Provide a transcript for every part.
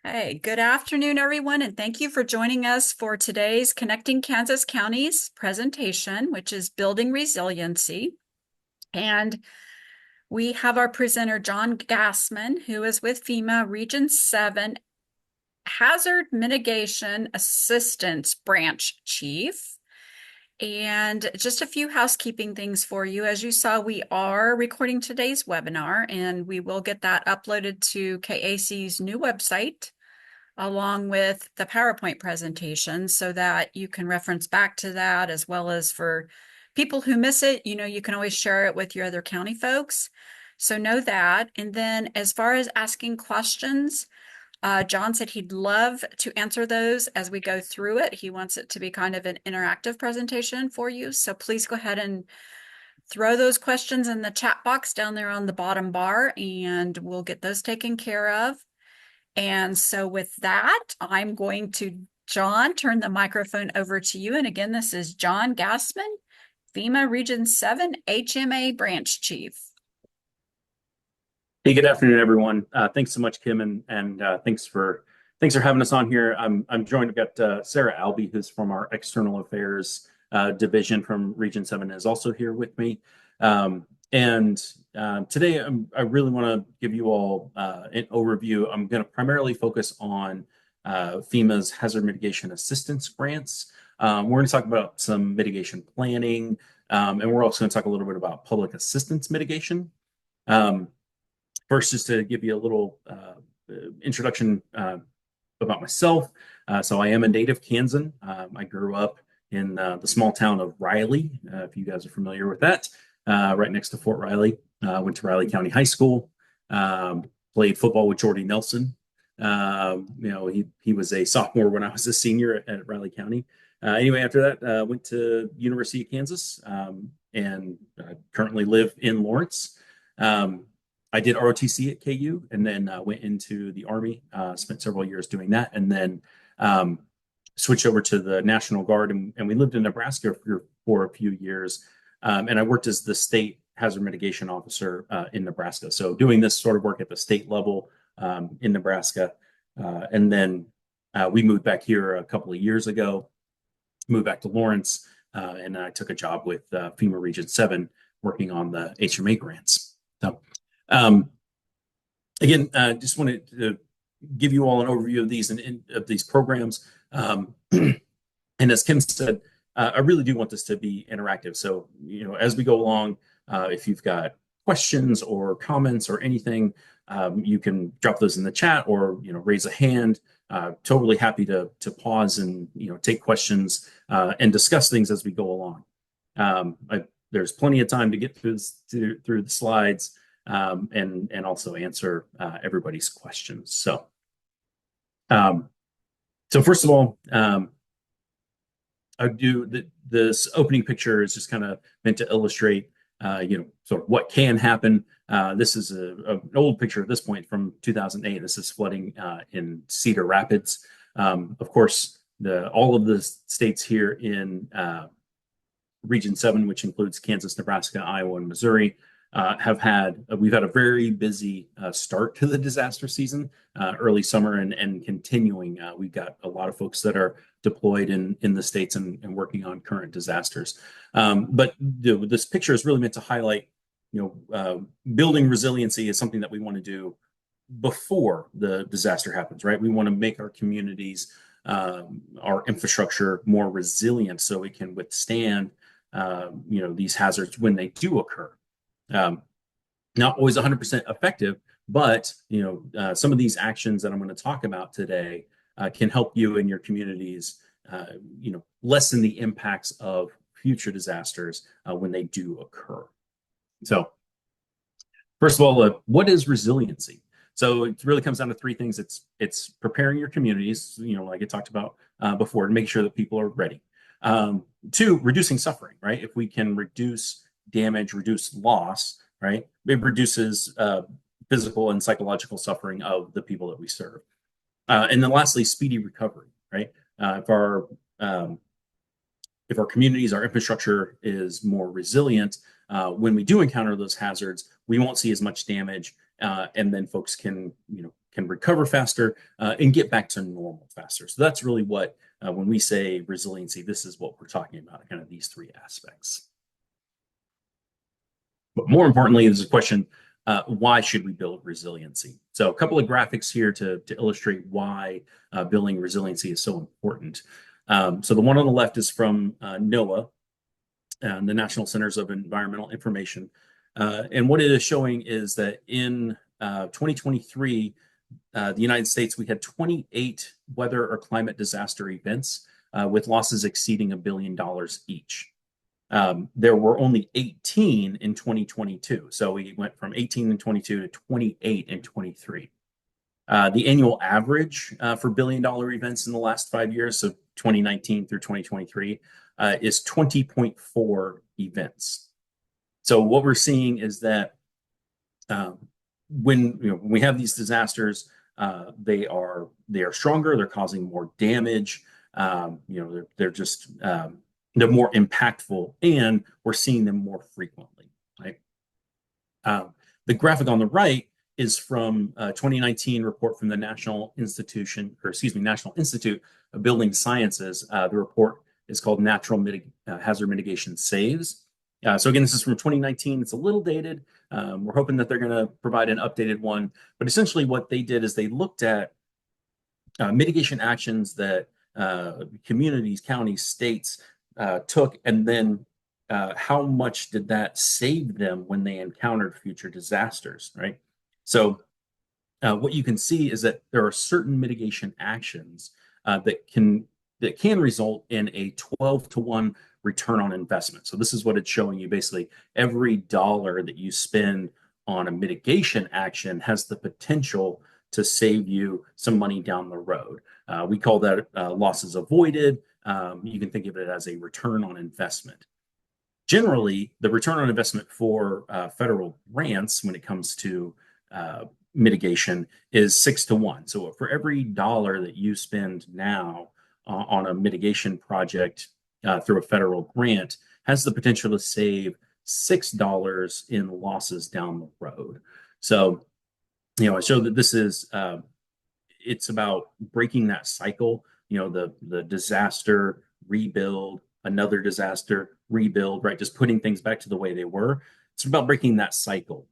Hey, good afternoon, everyone, and thank you for joining us for today's Connecting Kansas Counties presentation, which is Building Resiliency. And we have our presenter, John Gassman, who is with FEMA Region 7 Hazard Mitigation Assistance Branch Chief. And just a few housekeeping things for you. As you saw, we are recording today's webinar, and we will get that uploaded to KAC's new website, along with the PowerPoint presentation, so that you can reference back to that, as well as for people who miss it, you can always share it with your other county folks. So know that. And then as far as asking questions, John said he'd love to answer those as we go through it. He wants it to be kind of an interactive presentation for you. So please go ahead and throw those questions in the chat box down there on the bottom bar, and we'll get those taken care of. And so with that, I'm going to, John, turn the microphone over to you. And again, this is John Gassman, FEMA Region 7 HMA Branch Chief. Hey, good afternoon, everyone. Thanks so much, Kim, and thanks for having us on here. I'm joined. I've got Sarah Albee, who's from our External Affairs division from Region 7, is also here with me. Today, I really want to give you all an overview. I'm going to primarily focus on FEMA's Hazard Mitigation Assistance grants. We're going to talk about some mitigation planning, and we're also going to talk a little bit about public assistance mitigation. First, just to give you a little introduction about myself. So I am a native Kansan. I grew up in the small town of Riley, if you guys are familiar with that, right next to Fort Riley. Went to Riley County High School, played football with Jordy Nelson. He was a sophomore when I was a senior at Riley County. Anyway, after that, went to University of Kansas, and currently live in Lawrence. I did ROTC at KU, and then went into the Army, spent several years doing that, and then switched over to the National Guard, and we lived in Nebraska for a few years. And I worked as the state hazard mitigation officer in Nebraska. So doing this sort of work at the state level in Nebraska. And then we moved back here a couple of years ago, moved back to Lawrence, and I took a job with FEMA Region 7 working on the HMA grants. So again, just wanted to give you all an overview of these programs. And as Kim said, I really do want this to be interactive. So, as we go along, if you've got questions or comments or anything, you can drop those in the chat or, raise a hand. Totally happy to pause and, take questions and discuss things as we go along. There's plenty of time to get through the slides. And also answer everybody's questions. So first of all, I do this opening picture is just kind of meant to illustrate, sort of what can happen. This is an old picture at this point from 2008. This is flooding in Cedar Rapids. Of course, all of the states here in Region 7, which includes Kansas, Nebraska, Iowa, and Missouri, we've had a very busy start to the disaster season, early summer and continuing. We've got a lot of folks that are deployed in the states and working on current disasters. But this picture is really meant to highlight, building resiliency is something that we want to do before the disaster happens, right? We want to make our communities, our infrastructure more resilient so it can withstand, these hazards when they do occur. Not always 100% effective, but some of these actions that I'm going to talk about today can help you and your communities, lessen the impacts of future disasters when they do occur. So, first of all, what is resiliency? So it really comes down to three things. It's preparing your communities, like I talked about before, to make sure that people are ready. Two, reducing suffering, right? If we can reduce damage, reduce loss, right? It reduces physical and psychological suffering of the people that we serve. And then lastly, speedy recovery, right? If our communities, our infrastructure is more resilient, when we do encounter those hazards, we won't see as much damage and then folks can recover faster and get back to normal faster. So that's really what when we say resiliency, this is what we're talking about, kind of these three aspects. But more importantly, there's a question, why should we build resiliency? So a couple of graphics here to illustrate why building resiliency is so important. So the one on the left is from NOAA, the National Centers of Environmental Information. And what it is showing is that in 2023, the United States, we had 28 weather or climate disaster events with losses exceeding $1 billion each. There were only 18 in 2022. So we went from 18 in 22 to 28 in 23. The annual average for billion-dollar events in the last 5 years, so 2019 through 2023, is 20.4 events. So what we're seeing is that when we have these disasters, they are stronger. They're causing more damage. They're just they're more impactful, and we're seeing them more frequently. Right. The graphic on the right is from a 2019 report from the National Institute of Building Sciences. The report is called Hazard Mitigation Saves. So again, this is from 2019. It's a little dated. We're hoping that they're going to provide an updated one. But essentially what they did is they looked at mitigation actions that communities, counties, states took, and then how much did that save them when they encountered future disasters, right? So what you can see is that there are certain mitigation actions that can result in a 12-to-1 return on investment. So this is what it's showing you. Basically, every dollar that you spend on a mitigation action has the potential to save you some money down the road. We call that losses avoided. You can think of it as a return on investment. Generally, the return on investment for federal grants when it comes to mitigation is 6-to-1. So for every dollar that you spend now on a mitigation project through a federal grant has the potential to save $6 in losses down the road. So, I show that this is it's about breaking that cycle. The disaster, rebuild, another disaster, rebuild, right? Just putting things back to the way they were. It's about breaking that cycle,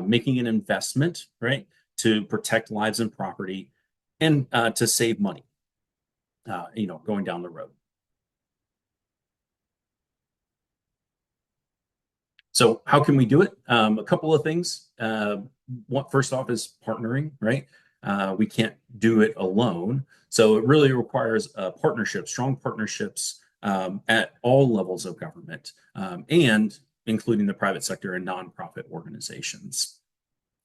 making an investment, right, to protect lives and property, and to save money, going down the road. So how can we do it? A couple of things. First off is partnering, right? We can't do it alone. So it really requires partnerships, strong partnerships at all levels of government, and including the private sector and nonprofit organizations.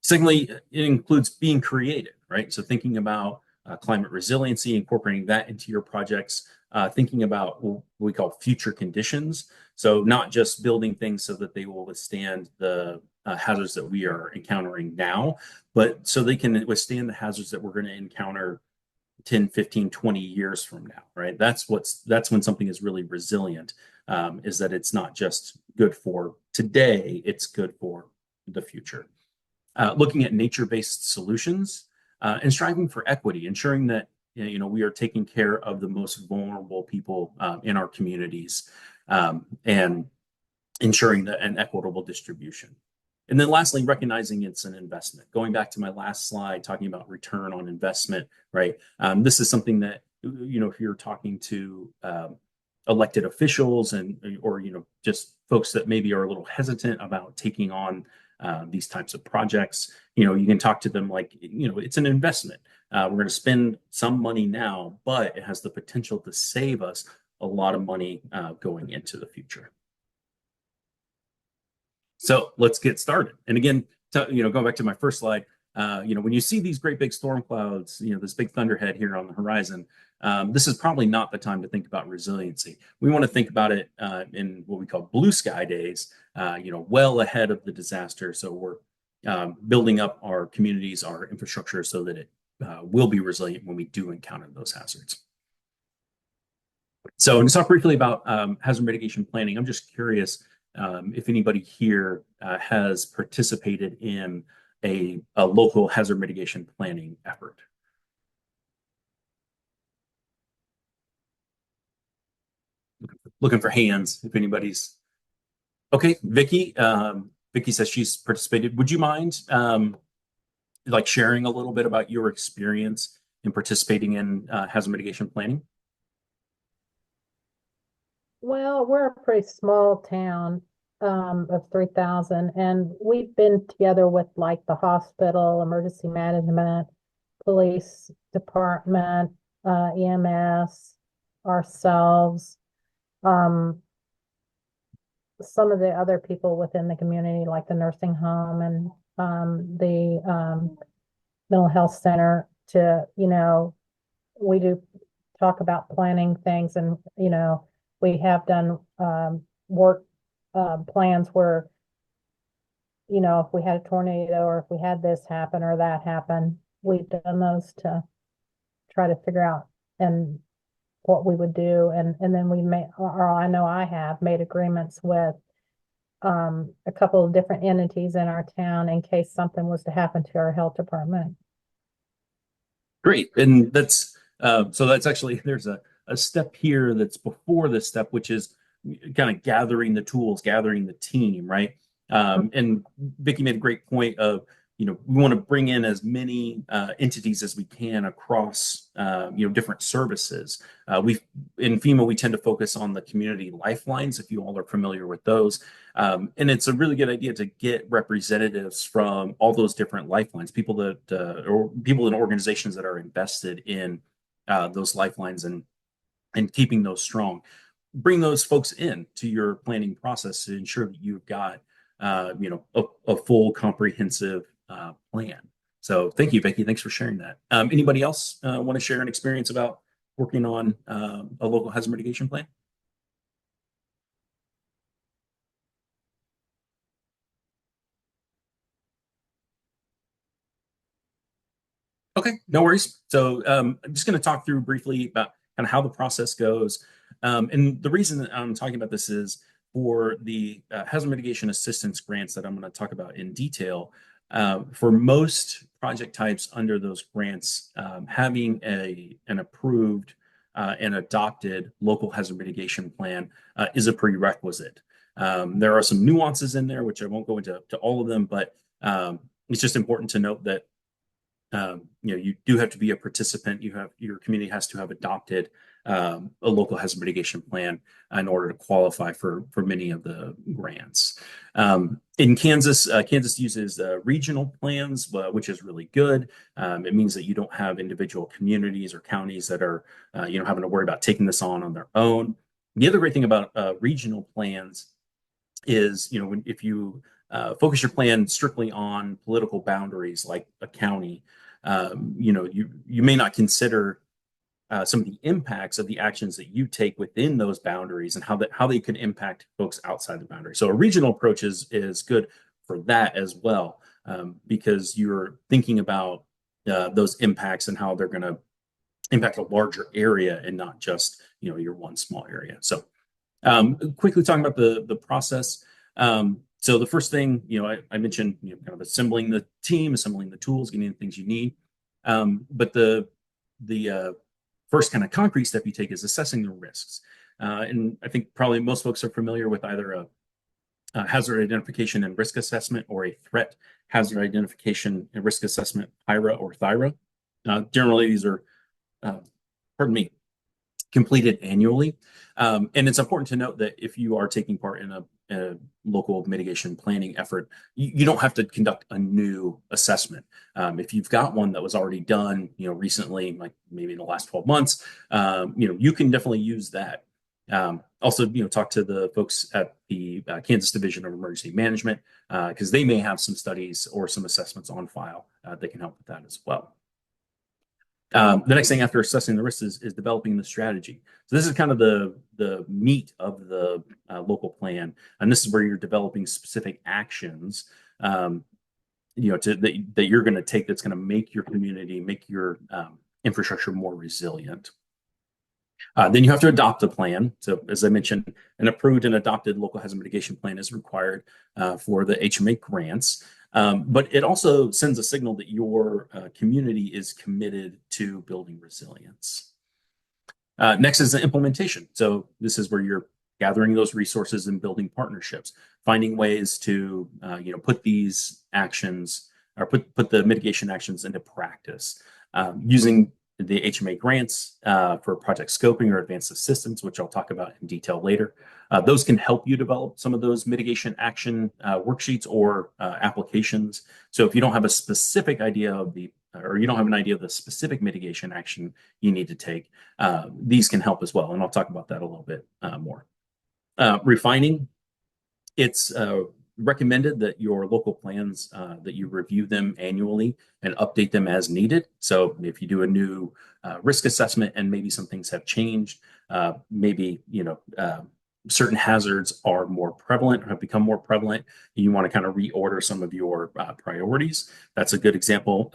Secondly, it includes being creative, right? So thinking about climate resiliency, incorporating that into your projects, thinking about what we call future conditions. So not just building things so that they will withstand the hazards that we are encountering now, but so they can withstand the hazards that we're going to encounter 10, 15, 20 years from now, right? That's when something is really resilient, is that it's not just good for today, it's good for the future. Looking at nature-based solutions and striving for equity, ensuring that we are taking care of the most vulnerable people in our communities, and ensuring that an equitable distribution. And then lastly, recognizing it's an investment. Going back to my last slide, talking about return on investment, right? This is something that, if you're talking to elected officials or just folks that maybe are a little hesitant about taking on these types of projects, you can talk to them like, it's an investment. We're going to spend some money now, but it has the potential to save us a lot of money going into the future. So let's get started. And again, going back to my first slide, when you see these great big storm clouds, this big thunderhead here on the horizon, this is probably not the time to think about resiliency. We want to think about it in what we call blue sky days, well ahead of the disaster. So we're building up our communities, our infrastructure, so that it will be resilient when we do encounter those hazards. So to talk briefly about hazard mitigation planning, I'm just curious if anybody here has participated in a local hazard mitigation planning effort? Looking for hands if anybody's okay. Vicky, Vicky says she's participated. Would you mind like sharing a little bit about your experience in participating in hazard mitigation planning? Well, we're a pretty small town of 3,000, and we've been together with like the hospital, emergency management, police department, EMS, ourselves, um, some of the other people within the community, like the nursing home and the mental health center to, we do talk about planning things and, we have done work plans where, if we had a tornado or if we had this happen or that happen, we've done those to try to figure out and what we would do. And then we may, or I know I have made agreements with a couple of different entities in our town in case something was to happen to our health department. Great. And that's so that's actually there's a step here that's before this step, which is kind of gathering the tools, gathering the team, right? And Vicki made a great point of, we want to bring in as many entities as we can across, different services. In FEMA, we tend to focus on the community lifelines, if you all are familiar with those. And it's a really good idea to get representatives from all those different lifelines, people that, or people in organizations that are invested in those lifelines and keeping those strong. Bring those folks in to your planning process to ensure that you've got, a full comprehensive plan. So thank you, Vicki. Thanks for sharing that. Anybody else want to share an experience about working on a local hazard mitigation plan? Okay, no worries. So I'm just going to talk through briefly about kind of how the process goes. And the reason that I'm talking about this is for the hazard mitigation assistance grants that I'm going to talk about in detail. For most project types under those grants, having an approved and adopted local hazard mitigation plan is a prerequisite. There are some nuances in there, which I won't go into all of them, but it's just important to note that you do have to be a participant. Your community has to have adopted a local hazard mitigation plan in order to qualify for many of the grants. In Kansas, Kansas uses regional plans, which is really good. It means that you don't have individual communities or counties that are having to worry about taking this on their own. The other great thing about regional plans is if you focus your plan strictly on political boundaries like a county, you may not consider some of the impacts of the actions that you take within those boundaries and how they could impact folks outside the boundary. So a regional approach is good for that as well, because you're thinking about those impacts and how they're going to impact a larger area and not just your one small area. So quickly talking about the process. So the first thing, I mentioned, kind of assembling the team, assembling the tools, getting the things you need. But the first kind of concrete step you take is assessing the risks. And I think probably most folks are familiar with either a hazard identification and risk assessment or a threat hazard identification and risk assessment, HIRA or THIRA. Generally, these are, completed annually. And it's important to note that if you are taking part in a local mitigation planning effort, you don't have to conduct a new assessment. If you've got one that was already done, recently, like maybe in the last 12 months, you can definitely use that. Also, talk to the folks at the Kansas Division of Emergency Management, because they may have some studies or some assessments on file that can help with that as well. The next thing after assessing the risks is developing the strategy. So this is kind of the meat of the local plan, and this is where you're developing specific actions, that you're going to take that's going to make your community, make your infrastructure more resilient. Then you have to adopt a plan. So as I mentioned, an approved and adopted local hazard mitigation plan is required for the HMA grants. But it also sends a signal that your community is committed to building resilience. Next is the implementation. So this is where you're gathering those resources and building partnerships, finding ways to put these actions or put the mitigation actions into practice, using the HMA grants for project scoping or advanced assistance, which I'll talk about in detail later. Those can help you develop some of those mitigation action worksheets or applications. So if you don't have a specific idea of or you don't have an idea of the specific mitigation action you need to take, these can help as well. And I'll talk about that a little bit more. Refining, it's recommended that your local plans, that you review them annually and update them as needed. So if you do a new risk assessment and maybe some things have changed, maybe certain hazards are more prevalent or have become more prevalent, you want to kind of reorder some of your priorities. That's a good example.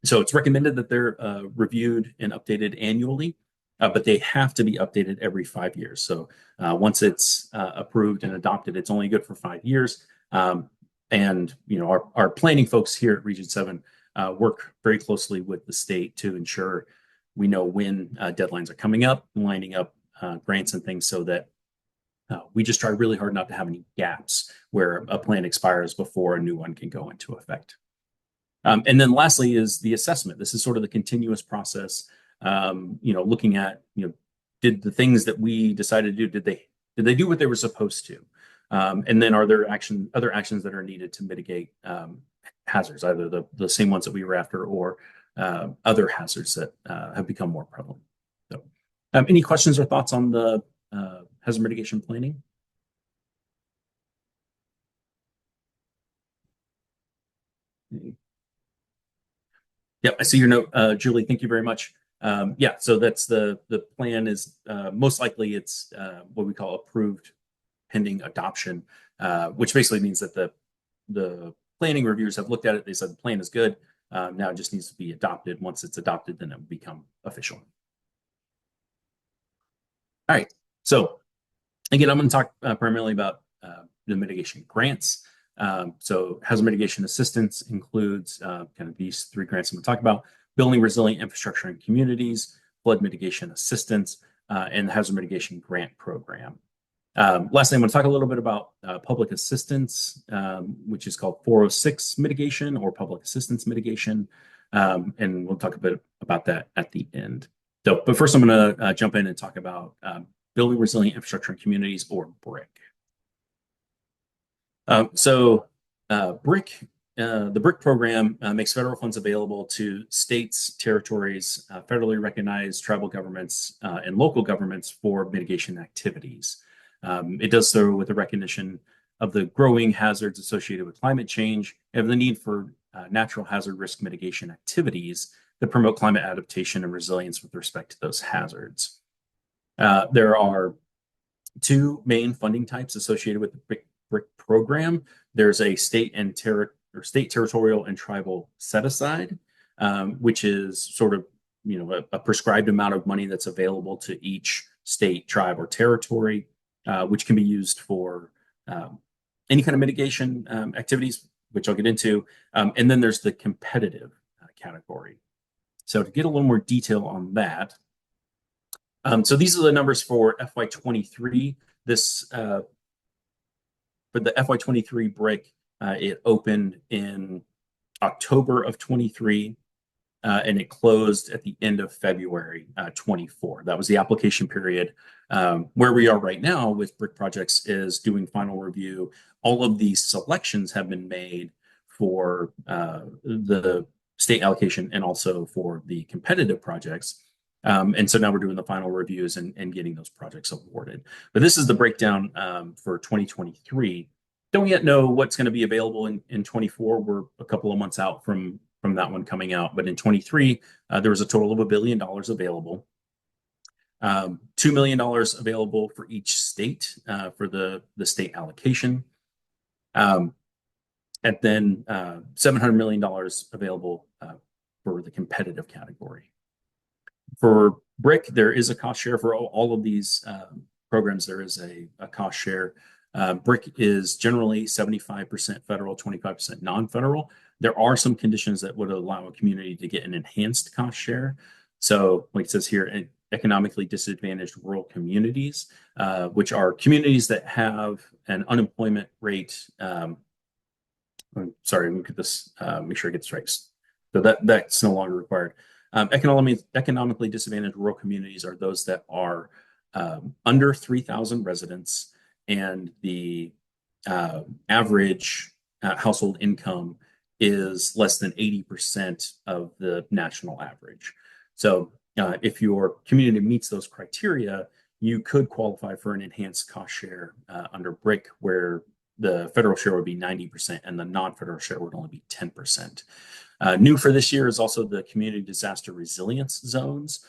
So it's recommended that they're reviewed and updated annually, but they have to be updated every 5 years. So once it's approved and adopted, it's only good for 5 years. And our planning folks here at Region 7 work very closely with the state to ensure we know when deadlines are coming up, lining up grants and things, so that we just try really hard not to have any gaps where a plan expires before a new one can go into effect. And then lastly is the assessment. This is sort of the continuous process, looking at, did the things that we decided to do, did they do what they were supposed to? And then are there other actions that are needed to mitigate hazards, either the same ones that we were after or other hazards that have become more prevalent. So, any questions or thoughts on the hazard mitigation planning? Yep, I see your note, Julie. Thank you very much. Yeah, so that's the plan is most likely it's what we call approved pending adoption, which basically means that the planning reviewers have looked at it. They said the plan is good. Now it just needs to be adopted. Once it's adopted, then it will become official. All right. So again, I'm going to talk primarily about the mitigation grants. So Hazard Mitigation Assistance includes kind of these 3 grants I'm going to talk about: Building Resilient Infrastructure in Communities, Flood Mitigation Assistance, and the Hazard Mitigation Grant Program. Lastly, I'm going to talk a little bit about public assistance, which is called 406 mitigation or public assistance mitigation. And we'll talk a bit about that at the end. So, but first I'm going to jump in and talk about Building Resilient Infrastructure in Communities, or BRIC. BRIC, the BRIC program makes federal funds available to states, territories, federally recognized tribal governments, and local governments for mitigation activities. It does so with the recognition of the growing hazards associated with climate change and the need for natural hazard risk mitigation activities that promote climate adaptation and resilience with respect to those hazards. There are 2 main funding types associated with the BRIC program. There's a state, territorial, and tribal set aside, which is sort of a prescribed amount of money that's available to each state, tribe, or territory, which can be used for any kind of mitigation activities, which I'll get into. And then there's the competitive category. So to get a little more detail on that, so these are the numbers for FY23. This for the FY23 BRIC, it opened in October of 23, and it closed at the end of February 24. That was the application period. Where we are right now with BRIC projects is doing final review. All of these selections have been made for the state allocation and also for the competitive projects. And so now we're doing the final reviews and getting those projects awarded. But this is the breakdown for 2023. Don't yet know what's going to be available in 24. We're a couple of months out from that one coming out. But in 23, there was a total of $1 billion available. $2 million available for each state for the state allocation. And then $700 million available for the competitive category. For BRIC, there is a cost share for all of these programs. There is a cost share. BRIC is generally 75% federal, 25% non-federal. There are some conditions that would allow a community to get an enhanced cost share. So like it says here, economically disadvantaged rural communities, which are communities that have an unemployment rate. I'm sorry, let me get this, make sure I get this right. So that's no longer required. Economically disadvantaged rural communities are those that are under 3,000 residents, and the average household income is less than 80% of the national average. So if your community meets those criteria, you could qualify for an enhanced cost share under BRIC, where the federal share would be 90% and the non-federal share would only be 10%. New for this year is also the community disaster resilience zones.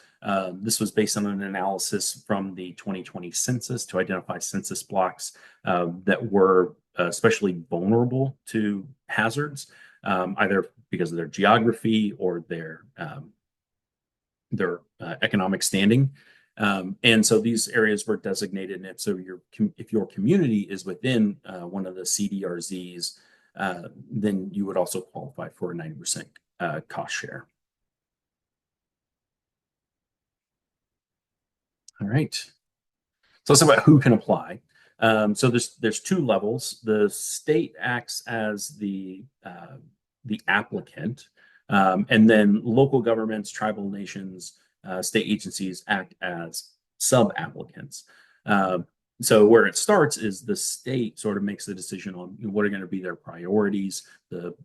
This was based on an analysis from the 2020 census to identify census blocks that were especially vulnerable to hazards, either because of their geography or their economic standing. And so these areas were designated. And so if your community is within one of the CDRZs, then you would also qualify for a 90% cost share. All right. So let's talk about who can apply. So there's two levels. The state acts as the applicant, and then local governments, tribal nations, state agencies act as sub-applicants. So where it starts is the state sort of makes the decision on what are going to be their priorities,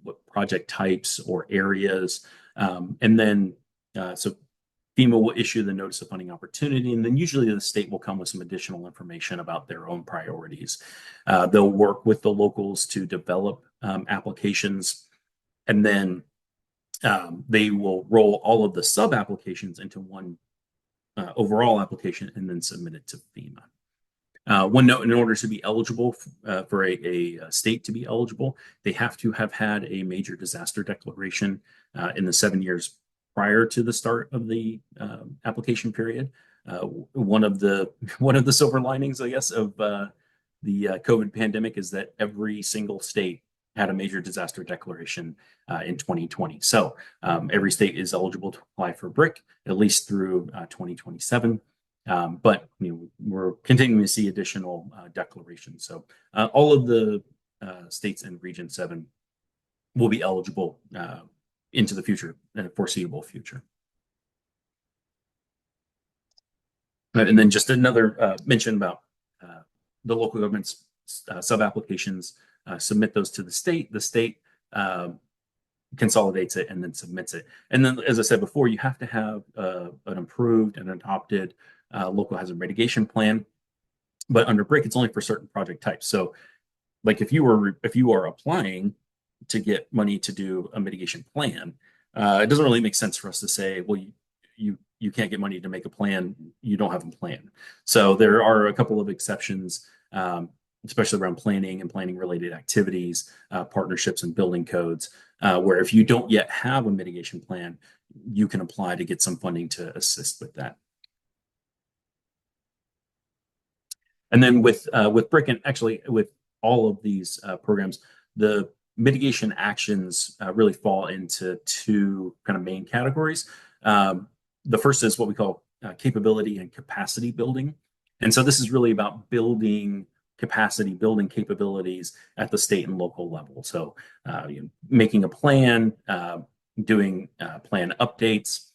what project types or areas, and then so FEMA will issue the notice of funding opportunity, and then usually the state will come with some additional information about their own priorities. They'll work with the locals to develop applications, and then they will roll all of the sub-applications into one overall application and then submit it to FEMA. One note, in order to be eligible for a state to be eligible, they have to have had a major disaster declaration in the 7 years prior to the start of the application period. One of the silver linings, I guess, of the COVID pandemic is that every single state had a major disaster declaration in 2020. So every state is eligible to apply for BRIC, at least through 2027. But we're continuing to see additional declarations. So all of the states in Region 7 will be eligible into the future, foreseeable future. And then just another mention about the local government's sub-applications. Submit those to the state. The state consolidates it and then submits it. And then, as I said before, you have to have an approved and adopted local hazard mitigation plan. But under BRIC, it's only for certain project types. So, like if you are applying to get money to do a mitigation plan, it doesn't really make sense for us to say, well, you can't get money to make a plan. You don't have a plan. So there are a couple of exceptions, especially around planning and planning related activities, partnerships and building codes, where if you don't yet have a mitigation plan, you can apply to get some funding to assist with that. And then with BRIC, and actually with all of these programs, the mitigation actions really fall into two kind of main categories. The first is what we call capability and capacity building. And so this is really about building capacity, building capabilities at the state and local level. So making a plan, doing plan updates,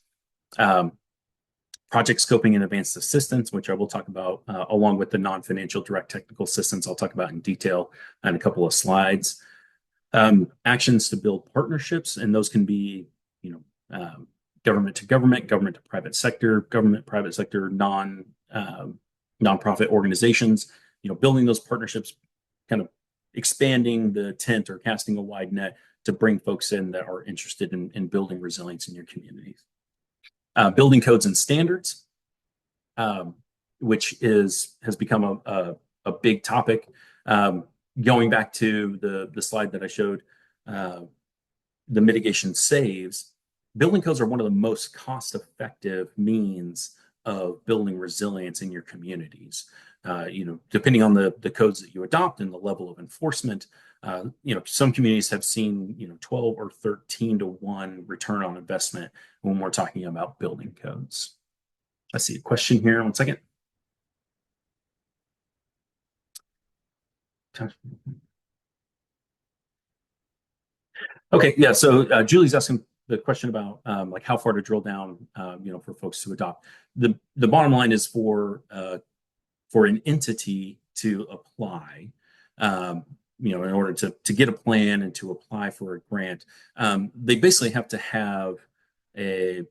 project scoping and advanced assistance, which I will talk about along with the non-financial direct technical assistance I'll talk about in detail in a couple of slides. Actions to build partnerships, and those can be, government to government, government to private sector, government, private sector, nonprofit organizations. Building those partnerships, kind of expanding the tent or casting a wide net to bring folks in that are interested in building resilience in your communities. Building codes and standards, which has become a big topic. Going back to the slide that I showed, the mitigation saves, building codes are one of the most cost-effective means of building resilience in your communities. depending on the codes that you adopt and the level of enforcement, some communities have seen 12 or 13 to 1 return on investment when we're talking about building codes. I see a question here. 1 second. Okay, yeah. So Julie's asking the question about like how far to drill down, for folks to adopt. The bottom line is for an entity to apply, in order to get a plan and to apply for a grant, they basically have to have a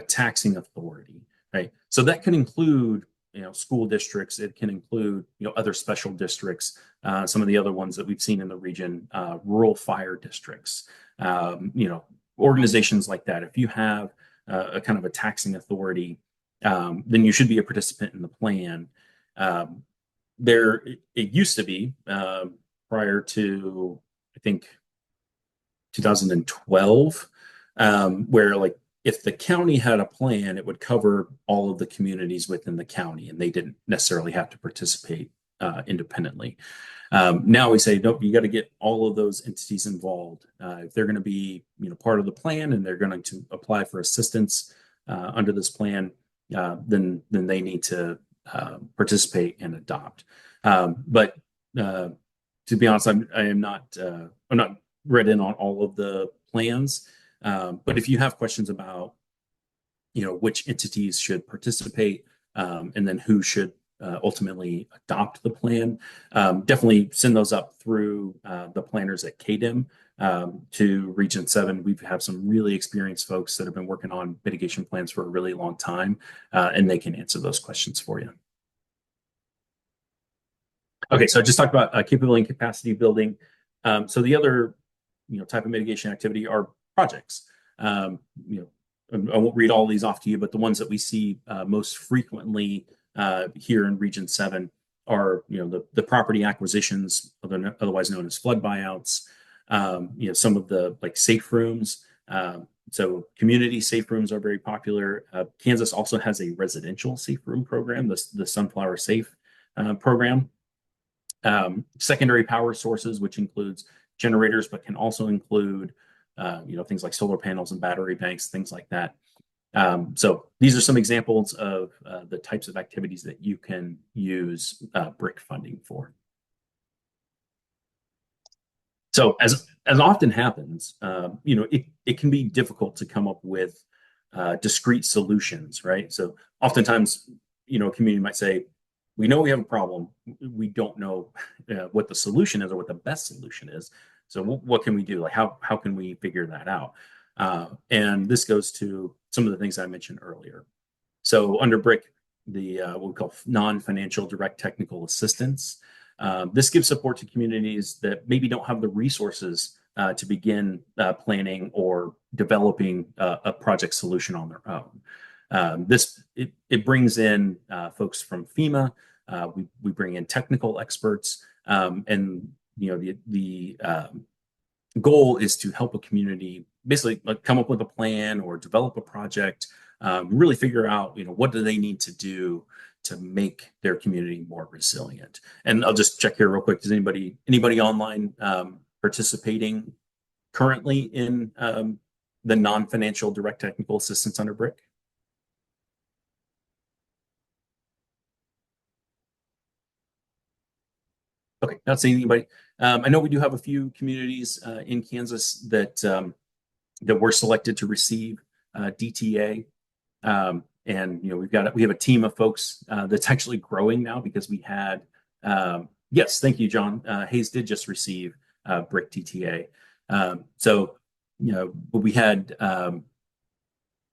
taxing authority, right? So that can include school districts. It can include other special districts. Some of the other ones that we've seen in the region, rural fire districts, organizations like that. If you have a kind of a taxing authority, then you should be a participant in the plan. It used to be prior to, I think, 2012, where like if the county had a plan, it would cover all of the communities within the county, and they didn't necessarily have to participate independently. Now we say, nope, you got to get all of those entities involved. If they're going to be part of the plan and they're going to apply for assistance under this plan, then they need to participate and adopt. But to be honest, I'm not read in on all of the plans. But if you have questions about which entities should participate, and then who should ultimately adopt the plan, definitely send those up through the planners at KDIM to Region 7. We have some really experienced folks that have been working on mitigation plans for a really long time, and they can answer those questions for you. Okay, so I just talked about capability and capacity building. So the other type of mitigation activity are projects. I won't read all these off to you, but the ones that we see most frequently here in Region 7 are the property acquisitions, otherwise known as flood buyouts. Some of the safe rooms. So community safe rooms are very popular. Kansas also has a residential safe room program, the Sunflower Safe program. Secondary power sources, which includes generators, but can also include things like solar panels and battery banks, things like that. So these are some examples of the types of activities that you can use BRIC funding for. So as often happens, it can be difficult to come up with discrete solutions, right? So oftentimes, a community might say, we know we have a problem. We don't know what the solution is or what the best solution is. So what can we do? Like how can we figure that out? And this goes to some of the things I mentioned earlier. So under BRIC, what we call non-financial direct technical assistance. This gives support to communities that maybe don't have the resources to begin planning or developing a project solution on their own. It brings in folks from FEMA. We bring in technical experts, and the goal is to help a community basically come up with a plan or develop a project, really figure out what do they need to do to make their community more resilient. And I'll just check here real quick. Does anybody online participating currently in the non-financial direct technical assistance under BRIC? Okay, not seeing anybody. I know we do have a few communities in Kansas that were selected to receive DTA, and we have a team of folks that's actually growing now because we had yes, thank you, John. Hayes did just receive BRIC DTA, so we had I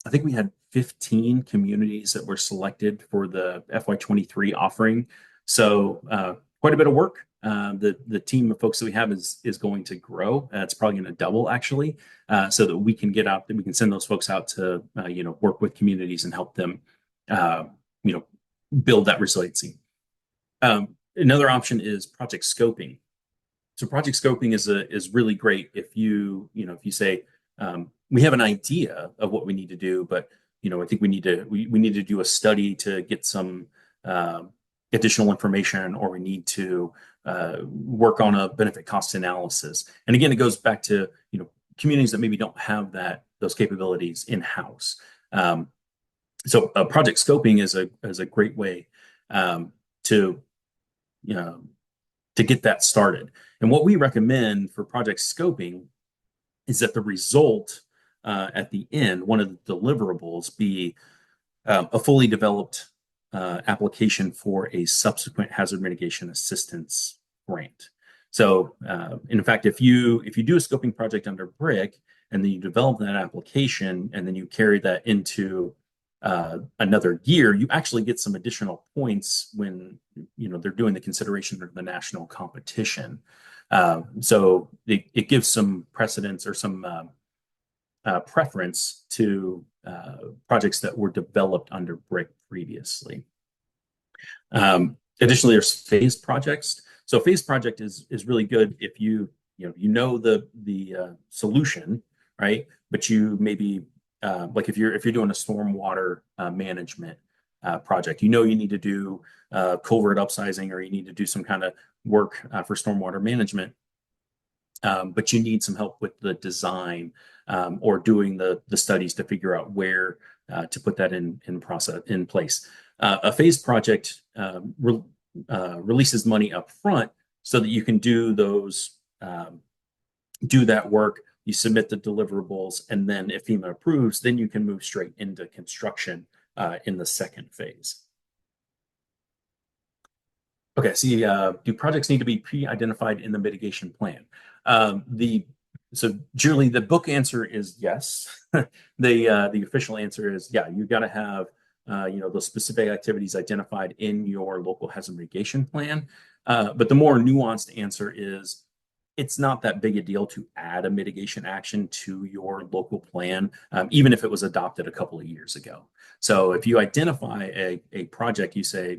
think we had 15 communities that were selected for the FY23 offering. So quite a bit of work. The team of folks that we have is going to grow. It's probably going to double actually, so that we can get out, that we can send those folks out to work with communities and help them build that resiliency. Another option is project scoping. So project scoping is really great if you say we have an idea of what we need to do, but I think we need to do a study to get some additional information, or we need to work on a benefit cost analysis. And again, it goes back to, communities that maybe don't have those capabilities in-house. So project scoping is a great way to get that started. And what we recommend for project scoping is that the result at the end, one of the deliverables, be a fully developed application for a subsequent hazard mitigation assistance grant. So, in fact, if you do a scoping project under BRIC and then you develop that application and then you carry that into another year, you actually get some additional points when they're doing the consideration of the national competition. So it gives some precedence or some preference to projects that were developed under BRIC previously. Additionally, there's phased projects. So phased project is really good if you know the solution, right? But you maybe like if you're doing a stormwater management project, you need to do culvert upsizing, or you need to do some kind of work for stormwater management, but you need some help with the design or doing the studies to figure out where to put that in place. A phased project releases money up front so that you can do that work. You submit the deliverables, and then if FEMA approves, then you can move straight into construction in the second phase. Okay, so do projects need to be pre-identified in the mitigation plan? So Julie, the book answer is yes. The official answer is yeah. You got to have those specific activities identified in your local hazard mitigation plan. But the more nuanced answer is, it's not that big a deal to add a mitigation action to your local plan, even if it was adopted a couple of years ago. So if you identify a project, you say,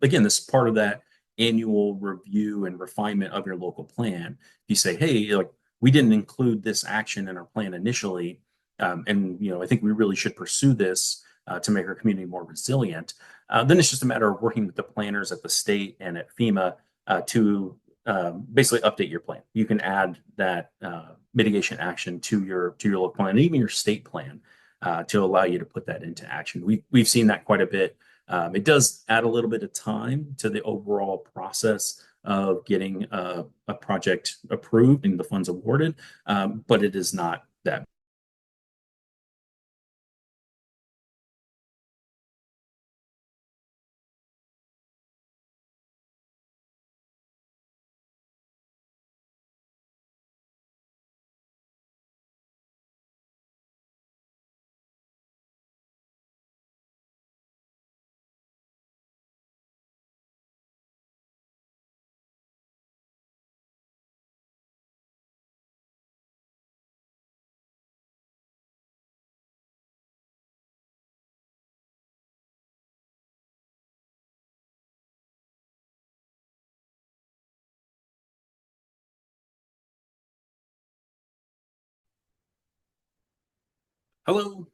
again, this is part of that annual review and refinement of your local plan. You say, hey, we didn't include this action in our plan initially, and I think we really should pursue this to make our community more resilient. Then it's just a matter of working with the planners at the state and at FEMA to basically update your plan. You can add that mitigation action to your local plan, and even your state plan, to allow you to put that into action. We've seen that quite a bit. It does add a little bit of time to the overall process of getting a project approved and the funds awarded, but it is not that. Hello.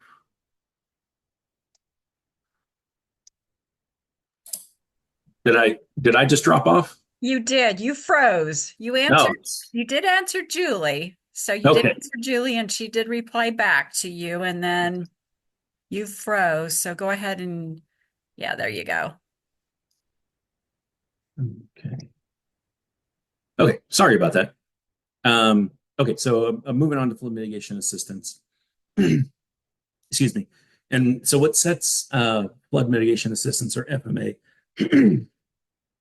Did I just drop off? You did. You froze. No. You did answer Julie. So you did Okay. answer Julie, and she did reply back to you, and then you froze. So go ahead and, yeah, there you go. Okay. Okay. Sorry about that. Okay. So moving on to flood mitigation assistance. Excuse me. And so what sets flood mitigation assistance, or FMA,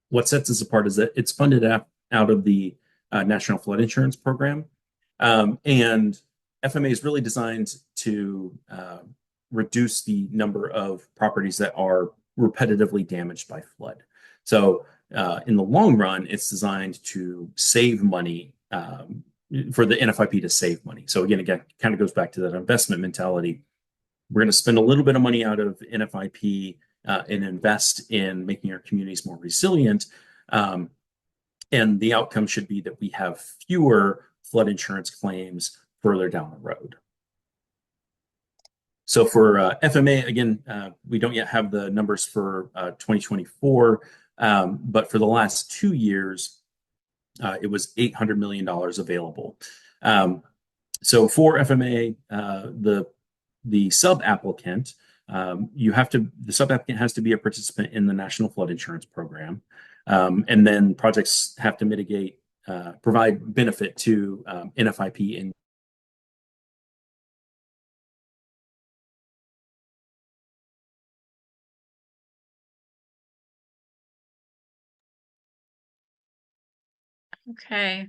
what sets us apart is that it's funded out of the National Flood Insurance Program. And FMA is really designed to reduce the number of properties that are repetitively damaged by flood. So in the long run, it's designed to save money, for the NFIP to save money. So again, kind of goes back to that investment mentality. We're going to spend a little bit of money out of NFIP and invest in making our communities more resilient. And the outcome should be that we have fewer flood insurance claims further down the road. So for FMA, again, we don't yet have the numbers for 2024, But for the last 2 years, it was $800 million available. So for FMA, the sub-applicant, the sub-applicant has to be a participant in the National Flood Insurance Program. And then projects have to provide benefit to NFIP in. Okay.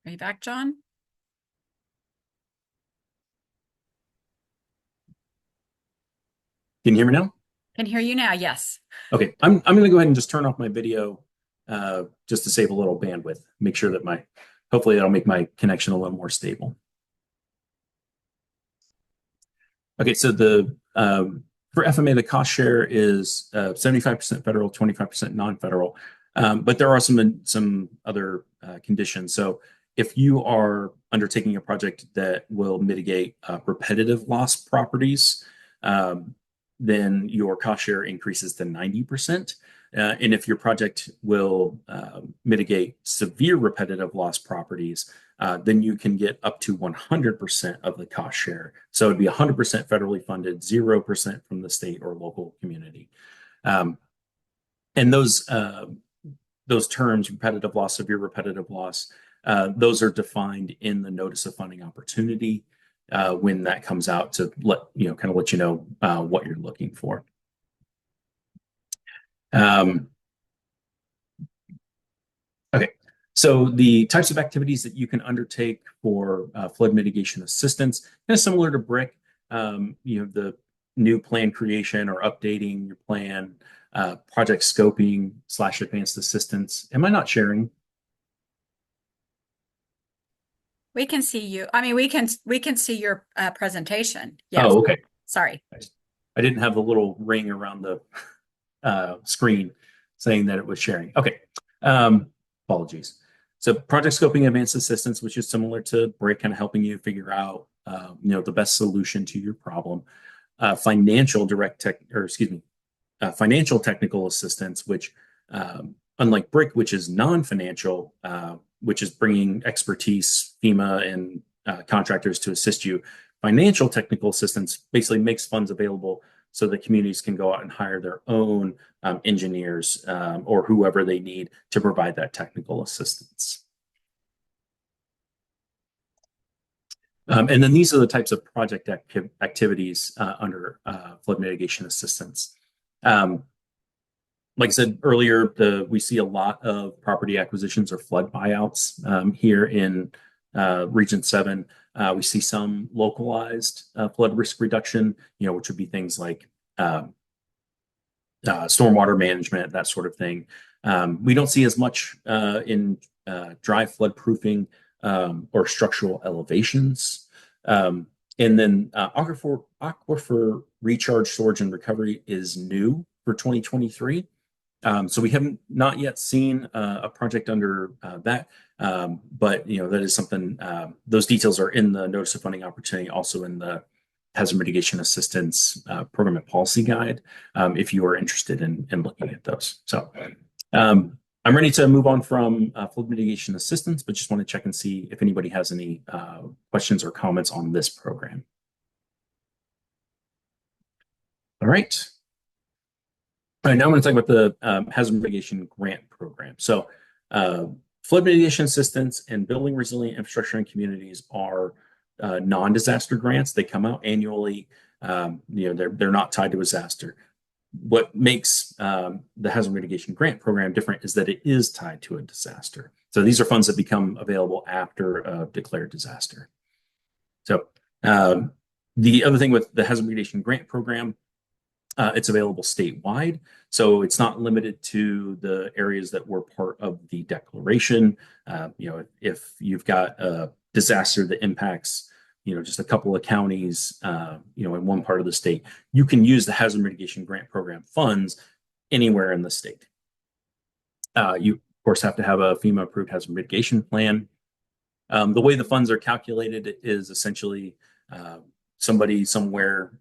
Are you back, John? Can you hear me now? Can hear you now, yes. Okay, I'm going to go ahead and just turn off my video just to save a little bandwidth. Make sure that hopefully that'll make my connection a little more stable. Okay, so for FMA, the cost share is 75% federal, 25% non-federal, but there are some other conditions. So if you are undertaking a project that will mitigate repetitive loss properties, then your cost share increases to 90%. And if your project will mitigate severe repetitive loss properties, then you can get up to 100% of the cost share. So it'd be 100% federally funded, 0% from the state or local community. And those terms, repetitive loss, severe repetitive loss, those are defined in the notice of funding opportunity when that comes out to let you know what you're looking for. Okay, so the types of activities that you can undertake for flood mitigation assistance, kind of similar to BRIC, the new plan creation or updating your plan, project scoping / advanced assistance. Am I not sharing? We can see you. I mean, we can see your presentation. Yes. Oh, okay. Sorry. I didn't have the little ring around the screen saying that it was sharing. Okay. Apologies. So project scoping advanced assistance, which is similar to BRIC, kind of helping you figure out the best solution to your problem. Financial technical assistance, which unlike BRIC, which is non-financial, which is bringing expertise, FEMA and contractors to assist you. Financial technical assistance basically makes funds available so that communities can go out and hire their own engineers or whoever they need to provide that technical assistance. And then these are the types of project activities under flood mitigation assistance. Like I said earlier, we see a lot of property acquisitions or flood buyouts here in Region 7. We see some localized flood risk reduction, which would be things like stormwater management, that sort of thing. We don't see as much in dry flood proofing or structural elevations. And then aquifer recharge, storage, and recovery is new for 2023. So we haven't not yet seen a project under that, but that is something. Those details are in the notice of funding opportunity, also in the Hazard Mitigation Assistance Program and Policy Guide, if you are interested in looking at those. So I'm ready to move on from flood mitigation assistance, but just want to check and see if anybody has any questions or comments on this program. All right. All right, now I'm going to talk about the Hazard Mitigation Grant Program. So flood mitigation assistance and building resilient infrastructure in communities are non-disaster grants. They come out annually. They're not tied to disaster. What makes the Hazard Mitigation Grant Program different is that it is tied to a disaster. So these are funds that become available after a declared disaster. So the other thing with the Hazard Mitigation Grant Program, it's available statewide, so it's not limited to the areas that were part of the declaration. If you've got a disaster that impacts, just a couple of counties, in one part of the state, you can use the Hazard Mitigation Grant Program funds anywhere in the state. You, of course, have to have a FEMA-approved hazard mitigation plan. The way the funds are calculated is essentially somebody somewhere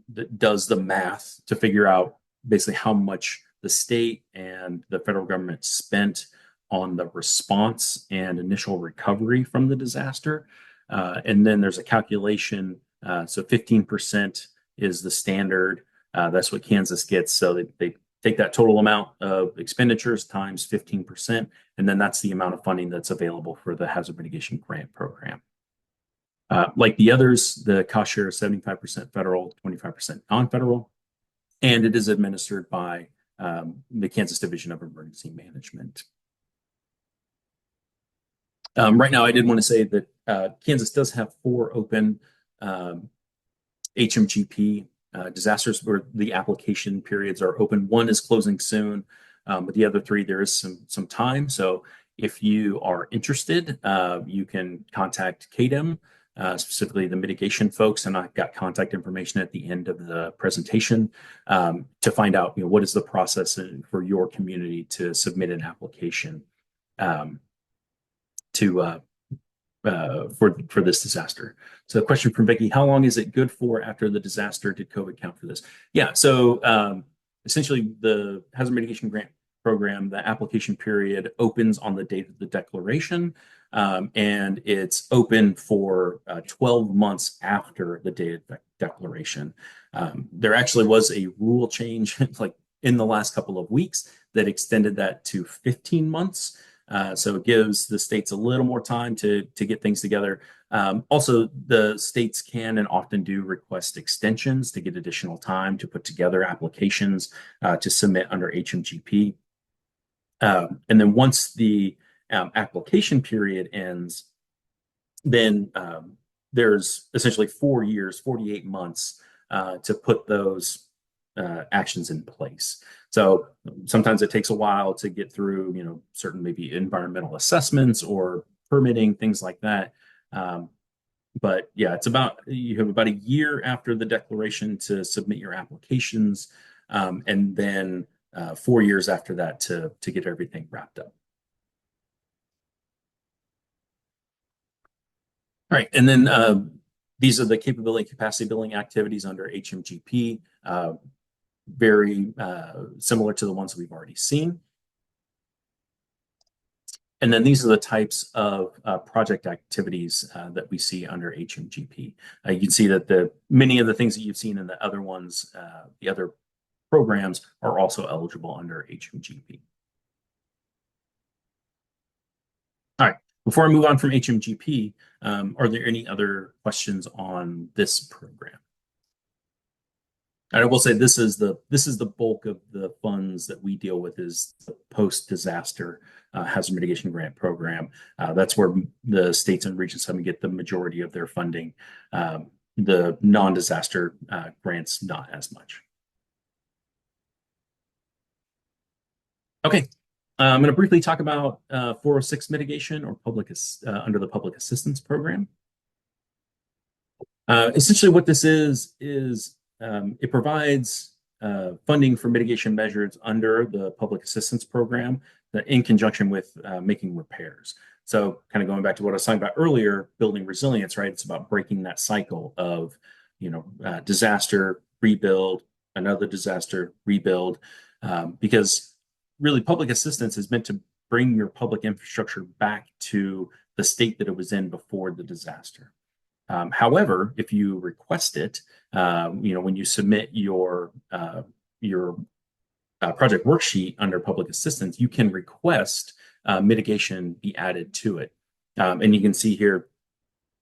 that does the math to figure out basically how much the state and the federal government spent on the response and initial recovery from the disaster. And then there's a calculation. So 15% is the standard. That's what Kansas gets. So they take that total amount of expenditures times 15%, and then that's the amount of funding that's available for the Hazard Mitigation Grant Program. Like the others, the cost share is 75% federal, 25% non-federal, and it is administered by the Kansas Division of Emergency Management. Right now, I did want to say that Kansas does have 4 open HMGP disasters where the application periods are open. 1 is closing soon, but the other 3, there is some time. So if you are interested, you can contact KDEM, specifically the mitigation folks, and I've got contact information at the end of the presentation to find out, what is the process for your community to submit an application for this disaster. So the question from Becky: how long is it good for after the disaster? Did COVID count for this? Yeah. So essentially, the Hazard Mitigation Grant Program, the application period opens on the date of the declaration, and it's open for 12 months after the date of declaration. There actually was a rule change like in the last couple of weeks that extended that to 15 months. So it gives the states a little more time to get things together. Also, the states can and often do request extensions to get additional time to put together applications to submit under HMGP. And then once the application period ends, then there's essentially 4 years, 48 months to put those actions in place. So sometimes it takes a while to get through, certain maybe environmental assessments or permitting, things like that. But yeah, you have about a year after the declaration to submit your applications, and then 4 years after that to get everything wrapped up. All right, and then these are the capability and capacity building activities under HMGP. Very similar to the ones we've already seen. And then these are the types of project activities that we see under HMGP. You can see that many of the things that you've seen in the other ones, the other programs, are also eligible under HMGP. All right, before I move on from HMGP, are there any other questions on this program? And I will say this is the bulk of the funds that we deal with, is the post-disaster hazard mitigation grant program. That's where the states and regions have to get the majority of their funding. The non-disaster grants, not as much. Okay, I'm going to briefly talk about 406 mitigation or under the public assistance program. Essentially, what this is it provides funding for mitigation measures under the public assistance program in conjunction with making repairs. So kind of going back to what I was talking about earlier, building resilience, right? It's about breaking that cycle of, disaster, rebuild, another disaster, rebuild, because really public assistance is meant to bring your public infrastructure back to the state that it was in before the disaster. However, if you request it, when you submit your project worksheet under public assistance, you can request mitigation be added to it. And you can see here,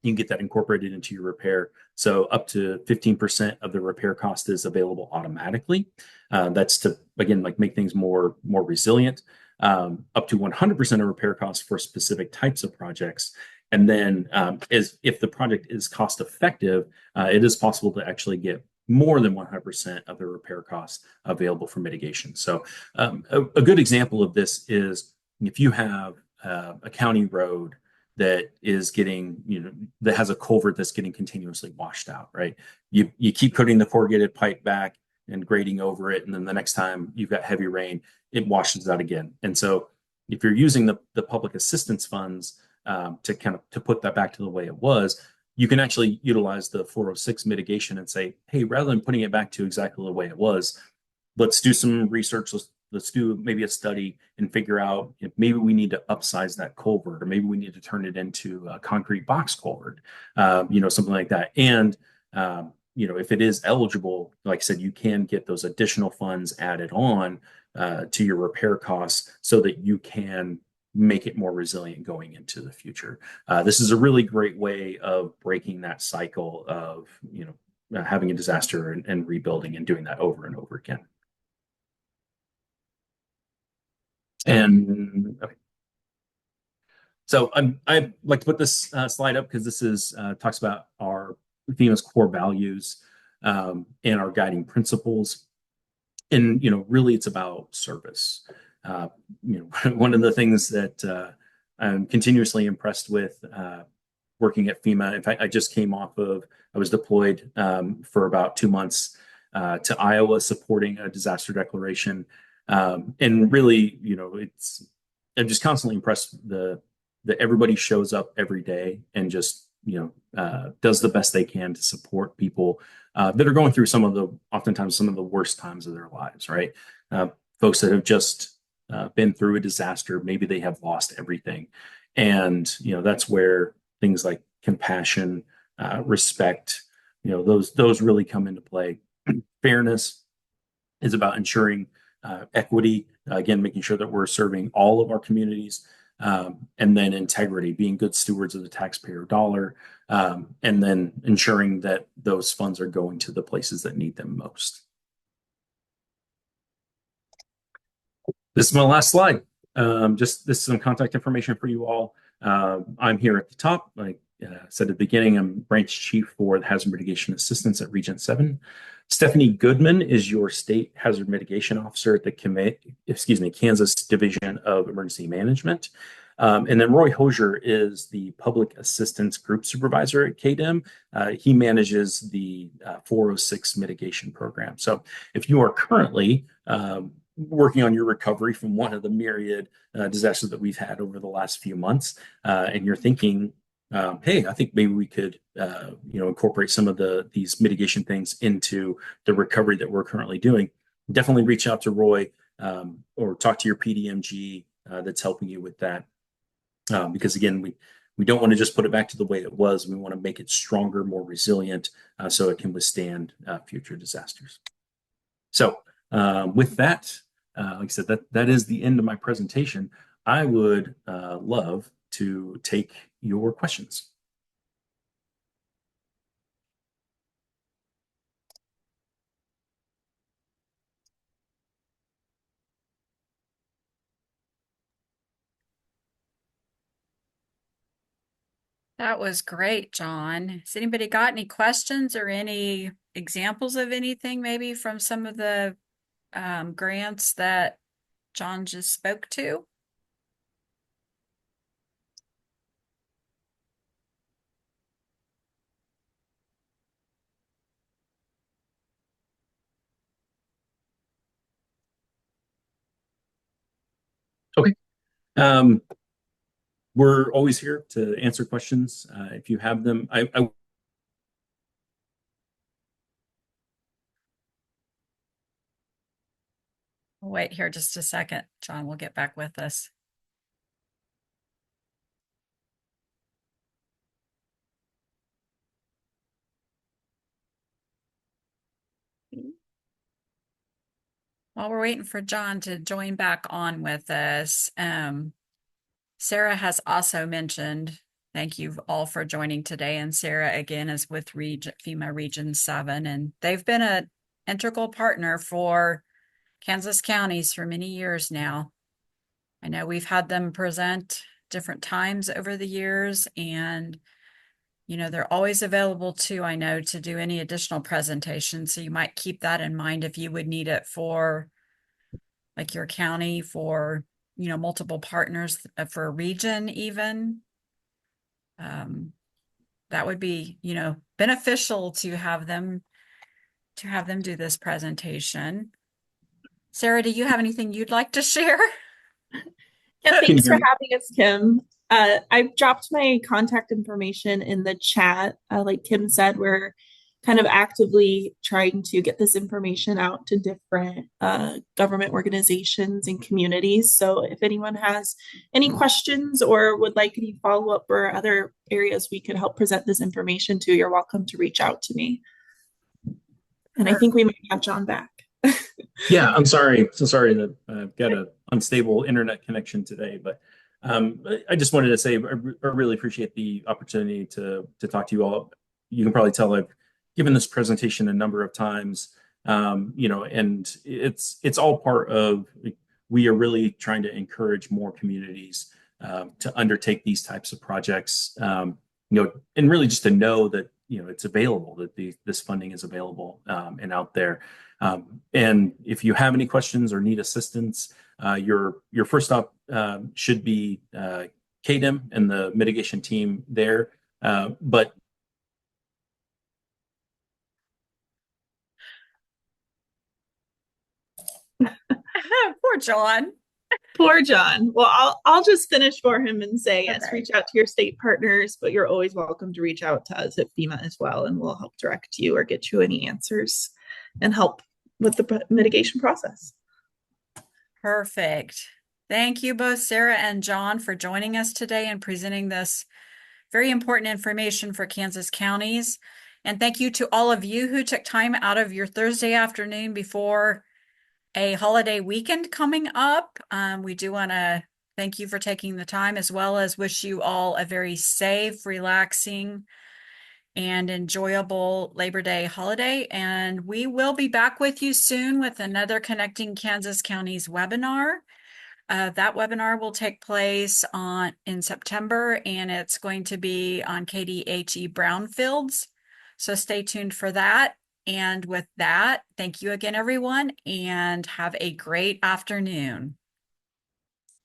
you can get that incorporated into your repair. So up to 15% of the repair cost is available automatically. That's to, again, make things more resilient. Up to 100% of repair costs for specific types of projects. And then if the project is cost effective, it is possible to actually get more than 100% of the repair costs available for mitigation. So a good example of this is if you have a county road that is getting, that has a culvert that's getting continuously washed out, right? You keep putting the corrugated pipe back and grading over it, and then the next time you've got heavy rain, it washes out again. And so if you're using the public assistance funds to put that back to the way it was, you can actually utilize the 406 mitigation and say, hey, rather than putting it back to exactly the way it was, let's do some research. Let's do maybe a study and figure out if maybe we need to upsize that culvert, or maybe we need to turn it into a concrete box culvert, something like that. And if it is eligible, like I said, you can get those additional funds added on to your repair costs so that you can make it more resilient going into the future. This is a really great way of breaking that cycle of, having a disaster and rebuilding and doing that over and over again. And okay. So I like to put this slide up because this is talks about our FEMA's core values and our guiding principles. And really, it's about service. One of the things that I'm continuously impressed with working at FEMA. In fact, I was deployed for about 2 months to Iowa supporting a disaster declaration. And really, I'm just constantly impressed that everybody shows up every day and just, does the best they can to support people that are going through oftentimes some of the worst times of their lives, right? Folks that have just been through a disaster, maybe they have lost everything. And, that's where things like compassion, respect, those really come into play. Fairness is about ensuring equity, again, making sure that we're serving all of our communities, and then integrity, being good stewards of the taxpayer dollar, and then ensuring that those funds are going to the places that need them most. This is my last slide. This is some contact information for you all. I'm here at the top. Like I said at the beginning, I'm branch chief for the Hazard Mitigation Assistance at Region 7. Stephanie Goodman is your state hazard mitigation officer at the Kansas Division of Emergency Management. And then Roy Hosier is the public assistance group supervisor at KDIM. He manages the 406 mitigation program. So if you are currently working on your recovery from one of the myriad disasters that we've had over the last few months, and you're thinking, hey, I think maybe we could, incorporate some of these mitigation things into the recovery that we're currently doing, definitely reach out to Roy or talk to your PDMG that's helping you with that. Because again, we don't want to just put it back to the way it was. We want to make it stronger, more resilient, so it can withstand future disasters. So with that, like I said, that is the end of my presentation. I would love to take your questions. That was great, John. Has anybody got any questions or any examples of anything maybe from some of the grants that John just spoke to? Okay. We're always here to answer questions if you have them. Wait here just a second. John will get back with us. While we're waiting for John to join back on with us, Sarah has also mentioned, thank you all for joining today. And Sarah, again, is with FEMA Region 7, and they've been an integral partner for Kansas counties for many years now. I know we've had them present different times over the years, and they're always available too, I know, to do any additional presentations. So you might keep that in mind if you would need it for like your county, for, multiple partners for a region even. That would be, beneficial to have them do this presentation. Sarah, do you have anything you'd like to share? Yeah, thanks for having us, Kim. I've dropped my contact information in the chat. Like Kim said, we're kind of actively trying to get this information out to different government organizations and communities. So if anyone has any questions or would like any follow-up or other areas we could help present this information to, you're welcome to reach out to me. And I think we might have John back. Yeah, I'm sorry. So sorry that I've got an unstable internet connection today, but I just wanted to say I really appreciate the opportunity to talk to you all. You can probably tell I've given this presentation a number of times, and it's all part of, we are really trying to encourage more communities to undertake these types of projects, and really just to know that it's available, that this funding is available and out there. And if you have any questions or need assistance, your first stop should be KDEM and the mitigation team there. But Poor John. Poor John. Well, I'll just finish for him and say, yes, Okay. reach out to your state partners, but you're always welcome to reach out to us at FEMA as well, and we'll help direct you or get you any answers and help with the mitigation process. Perfect. Thank you both, Sarah and John, for joining us today and presenting this very important information for Kansas counties. And thank you to all of you who took time out of your Thursday afternoon before a holiday weekend coming up. We do want to thank you for taking the time, as well as wish you all a very safe, relaxing, and enjoyable Labor Day holiday. And we will be back with you soon with another Connecting Kansas Counties webinar. That webinar will take place in September, and it's going to be on KDHE brownfields. So stay tuned for that. And with that, thank you again, everyone, and have a great afternoon.